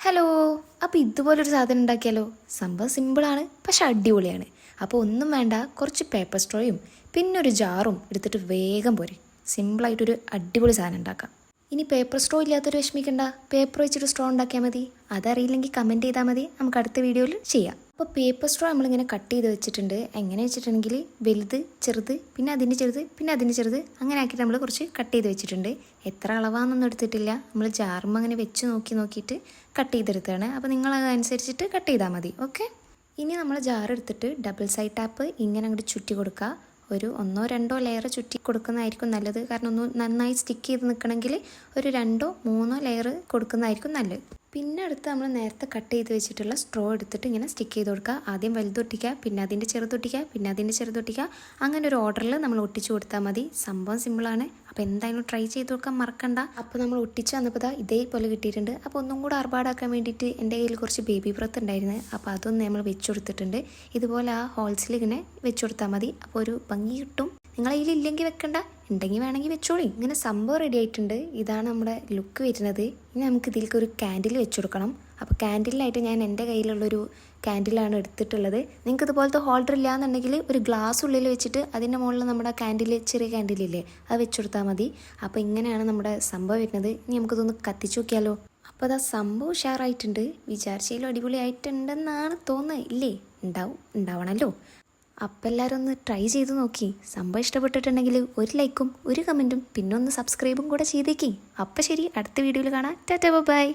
Hello, അപ്പോൾ ഇതുപോലൊരു സാധനം ഉണ്ടാക്കിയാലോ? സംഭവം സിമ്പിളാണ്, പക്ഷെ അടിപൊളിയാണ്. അപ്പോൾ ഒന്നും വേണ്ട, കുറച്ച് പേപ്പർ സ്ട്രോയും പിന്നെ ഒരു ജാറും എടുത്തിട്ട് വേഗം പോരെ. സിമ്പിളായിട്ടൊരു അടിപൊളി സാധനം ഉണ്ടാക്കാം. ഇനി പേപ്പർ സ്ട്രോ ഇല്ലാത്തൊരു വിഷമിക്കണ്ട, പേപ്പർ വെച്ചിട്ട് സ്ട്രോ ഉണ്ടാക്കിയാൽ മതി. അതറിയില്ലെങ്കിൽ കമൻറ്റ് ചെയ്താൽ മതി, നമുക്ക് അടുത്ത വീഡിയോയിൽ ചെയ്യാം. അപ്പോൾ പേപ്പർ സ്ട്രോ നമ്മളിങ്ങനെ കട്ട് ചെയ്ത് വെച്ചിട്ടുണ്ട്. എങ്ങനെ വെച്ചിട്ടുണ്ടെങ്കിൽ വലുത്, ചെറുത്, പിന്നെ അതിൻ്റെ ചെറുത്, പിന്നെ അതിൻ്റെ ചെറുത്, അങ്ങനെ ആക്കിയിട്ട് നമ്മൾ കുറച്ച് കട്ട് ചെയ്ത് വെച്ചിട്ടുണ്ട്. എത്ര അളവാണെന്നൊന്നും എടുത്തിട്ടില്ല, നമ്മൾ ജാറുമ്പോൾ അങ്ങനെ വെച്ച് നോക്കിയിട്ട് കട്ട് ചെയ്തെടുത്താണ്. അപ്പോൾ നിങ്ങൾ അതനുസരിച്ചിട്ട് കട്ട് ചെയ്താൽ മതി. ഓക്കെ, ഇനി നമ്മൾ ജാർ എടുത്തിട്ട് ഡബിൾ സൈഡ് ടാപ്പ് ഇങ്ങനെ അങ്ങോട്ട് ചുറ്റി കൊടുക്കുക. ഒരു 1-2 ലെയർ ചുറ്റി കൊടുക്കുന്നതായിരിക്കും നല്ലത്. കാരണം ഒന്ന് നന്നായി സ്റ്റിക്ക് ചെയ്ത് നിൽക്കണമെങ്കിൽ ഒരു 2-3 ലെയർ കൊടുക്കുന്നതായിരിക്കും നല്ലത്. പിന്നെ അടുത്ത് നമ്മൾ നേരത്തെ കട്ട് ചെയ്ത് വെച്ചിട്ടുള്ള സ്ട്രോ എടുത്തിട്ട് ഇങ്ങനെ സ്റ്റിക്ക് ചെയ്ത് കൊടുക്കുക. ആദ്യം വലുതൊട്ടിക്കുക, പിന്നെ അതിൻ്റെ ചെറുതൊട്ടിക്കുക, പിന്നെ അതിൻ്റെ ചെറുതൊട്ടിക്കുക. അങ്ങനെ ഒരു ഓർഡറിൽ നമ്മൾ ഒട്ടിച്ചു കൊടുത്താൽ മതി. സംഭവം സിമ്പിളാണ്. അപ്പോൾ എന്തായാലും ട്രൈ ചെയ്ത് നോക്കാൻ മറക്കണ്ട. അപ്പോൾ നമ്മൾ ഒട്ടിച്ച് വന്നപ്പോൾ ഇതേപോലെ കിട്ടിയിട്ടുണ്ട്. അപ്പോൾ ഒന്നും കൂടെ ആർഭാടാക്കാൻ വേണ്ടിയിട്ട് എൻ്റെ കയ്യിൽ കുറച്ച് ബേബി ബ്രത്ത് ഉണ്ടായിരുന്നു. അപ്പോൾ അതൊന്ന് നമ്മൾ വെച്ച് കൊടുത്തിട്ടുണ്ട്. ഇതുപോലെ ആ ഹോൾസിൽ ഇങ്ങനെ വെച്ച് കൊടുത്താൽ മതി. അപ്പോൾ ഒരു ഭംഗി കിട്ടും. നിങ്ങളെ കയ്യിലില്ലെങ്കിൽ വെക്കണ്ട, ഉണ്ടെങ്കിൽ വേണമെങ്കിൽ വെച്ചോളി. ഇങ്ങനെ സംഭവം റെഡി ആയിട്ടുണ്ട്. ഇതാണ് നമ്മുടെ ലുക്ക് വരുന്നത്. ഇനി നമുക്ക് ഇതിലേക്ക് ഒരു ക്യാൻഡിൽ വെച്ച് കൊടുക്കണം. അപ്പോൾ ക്യാൻഡിലായിട്ട് ഞാൻ എൻ്റെ കയ്യിലുള്ളൊരു ക്യാൻഡിലാണ് എടുത്തിട്ടുള്ളത്. നിങ്ങൾക്ക് ഇതുപോലത്തെ ഹോൾഡർ ഇല്ലയെന്നുണ്ടെങ്കിൽ ഒരു ഗ്ലാസ് ഉള്ളിൽ വെച്ചിട്ട് അതിൻ്റെ മുകളിൽ നമ്മുടെ ക്യാൻഡിൽ, ചെറിയ ക്യാൻഡിലില്ലേ, അത് വെച്ച് കൊടുത്താൽ മതി. അപ്പോൾ ഇങ്ങനെയാണ് നമ്മുടെ സംഭവം വരുന്നത്. ഇനി നമുക്കിതൊന്ന് കത്തിച്ച് നോക്കിയാലോ? അപ്പോൾ അത് സംഭവം ഉഷാറായിട്ടുണ്ട്. വിചാരിച്ചതിലും അടിപൊളിയായിട്ടുണ്ടെന്നാണ് തോന്നുന്നത്. ഇല്ലേ? ഉണ്ടാവണമല്ലോ. അപ്പം എല്ലാവരും ഒന്ന് ട്രൈ ചെയ്ത് നോക്കി. സംഭവം ഇഷ്ടപ്പെട്ടിട്ടുണ്ടെങ്കിൽ ഒരു ലൈക്കും ഒരു കമൻറ്റും പിന്നെ ഒന്ന് സബ്സ്ക്രൈബും കൂടെ ചെയ്തേക്കി. അപ്പം ശരി, അടുത്ത വീഡിയോയിൽ കാണാം. ടാറ്റാ, ബൈ.